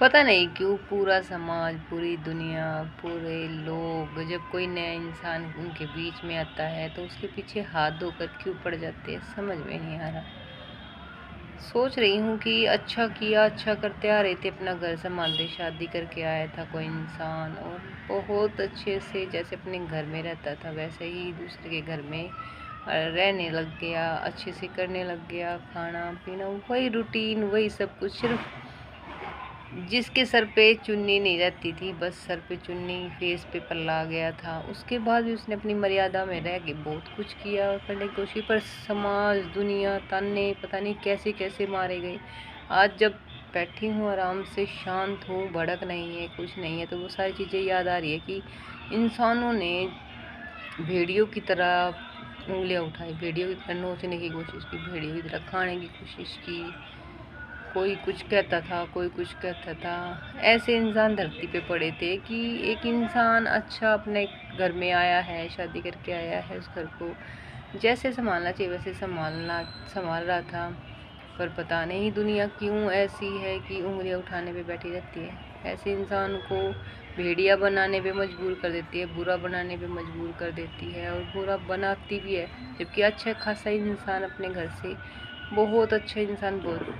पता नहीं क्यों पूरा समाज, पूरी दुनिया, पूरे लोग जब कोई नया इंसान उनके बीच में आता है तो उसके पीछे हाथ धोकर क्यों पड़ जाते हैं, समझ में नहीं आ रहा। सोच रही हूँ कि अच्छा किया, अच्छा करते आ रहे थे, अपना घर संभालते, शादी करके आया था कोई इंसान और बहुत अच्छे से जैसे अपने घर में रहता था वैसे ही दूसरे के घर में रहने लग गया, अच्छे से करने लग गया, खाना पीना वही रूटीन, वही सब कुछ। सिर्फ जिसके सर पे चुन्नी नहीं रहती थी, बस सर पे चुन्नी, फेस पे पल्ला आ गया था, उसके बाद भी उसने अपनी मर्यादा में रह के बहुत कुछ किया करने की कोशिश, पर समाज, दुनिया, ताने पता नहीं कैसे कैसे मारे गए। आज जब बैठी हूँ आराम से, शांत हूँ, भड़क नहीं है, कुछ नहीं है, तो वो सारी चीज़ें याद आ रही है कि इंसानों ने भेड़ियों की तरह उंगलियां उठाई, भेड़ियों की तरह नोचने की कोशिश की, भेड़ियों की तरह खाने की कोशिश की। कोई कुछ कहता था, कोई कुछ कहता था। ऐसे इंसान धरती पे पड़े थे कि एक इंसान अच्छा अपने घर में आया है, शादी करके आया है, उस घर को जैसे संभालना चाहिए वैसे संभाल रहा था। पर पता नहीं दुनिया क्यों ऐसी है कि उंगलियां उठाने पे बैठी रहती है। ऐसे इंसान को भेड़िया बनाने पे मजबूर कर देती है, बुरा बनाने पे मजबूर कर देती है और बुरा बनाती भी है। जबकि अच्छा खासा इंसान अपने घर से, बहुत अच्छा इंसान, बहुत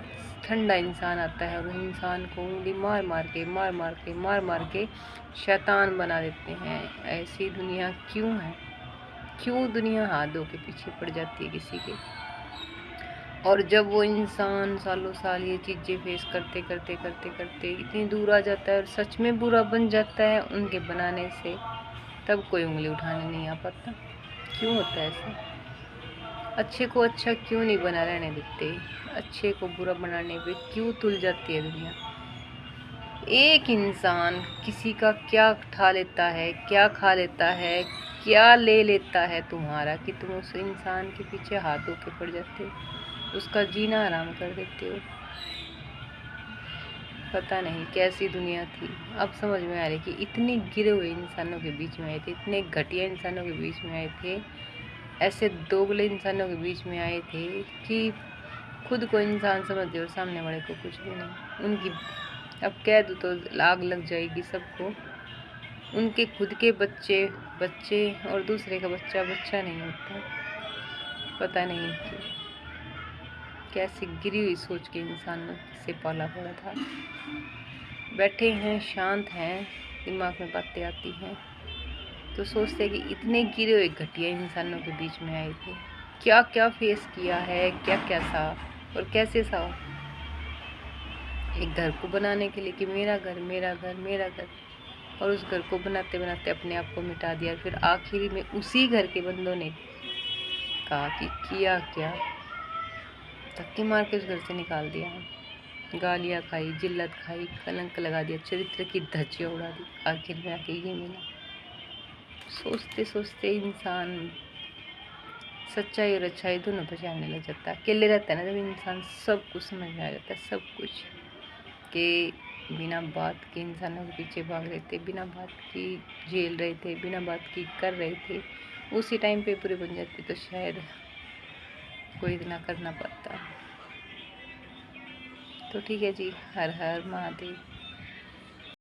ठंडा इंसान आता है और उस इंसान को उंगली मार मार के शैतान बना देते हैं। ऐसी दुनिया क्यों है? क्यों दुनिया हाथ धो के पीछे पड़ जाती है किसी के? और जब वो इंसान सालों साल ये चीज़ें फेस करते करते करते करते इतनी दूर आ जाता है और सच में बुरा बन जाता है उनके बनाने से, तब कोई उंगली उठाने नहीं आ पाता। क्यों होता है ऐसा? अच्छे को अच्छा क्यों नहीं बना रहने देते? अच्छे को बुरा बनाने पे क्यों तुल जाती है दुनिया? एक इंसान किसी का क्या ठा लेता है, क्या खा लेता है, क्या ले लेता है तुम्हारा कि तुम उस इंसान के पीछे हाथ धो के पड़ जाते हो, उसका जीना आराम कर देते हो। पता नहीं कैसी दुनिया थी। अब समझ में आ रही कि इतने गिरे हुए इंसानों के बीच में आए थे, इतने घटिया इंसानों के बीच में आए थे, ऐसे दोगले इंसानों के बीच में आए थे कि खुद को इंसान समझते और सामने वाले को कुछ भी नहीं। उनकी अब कह दूँ तो आग लग जाएगी सबको। उनके खुद के बच्चे बच्चे और दूसरे का बच्चा बच्चा नहीं होता। पता नहीं क्यों, कैसी गिरी हुई सोच के इंसान से पाला पड़ा था। बैठे हैं, शांत हैं, दिमाग में बातें आती हैं तो सोचते कि इतने गिरे हुए घटिया इंसानों के बीच में आए थे, क्या क्या फेस किया है, क्या क्या सहा और कैसे सहा। एक घर को बनाने के लिए कि मेरा घर मेरा घर मेरा घर, और उस घर को बनाते बनाते अपने आप को मिटा दिया। फिर आखिरी में उसी घर के बंदों ने कहा कि किया क्या, धक्के मार के उस घर से निकाल दिया, गालियाँ खाई, जिल्लत खाई, कलंक लगा दिया, चरित्र की धज्जियाँ उड़ा दी। आखिर में आके ये मिला। सोचते सोचते इंसान सच्चाई और अच्छाई दोनों पहचानने लग जाता है। अकेले रहता है ना जब इंसान, सब कुछ समझ में आ जाता है, सब कुछ के बिना बात के इंसानों के पीछे भाग रहे थे, बिना बात की झेल रहे थे, बिना बात की कर रहे थे, उसी टाइम पे पूरे बन जाते तो शायद कोई इतना करना पड़ता। तो ठीक है जी, हर हर महादेव।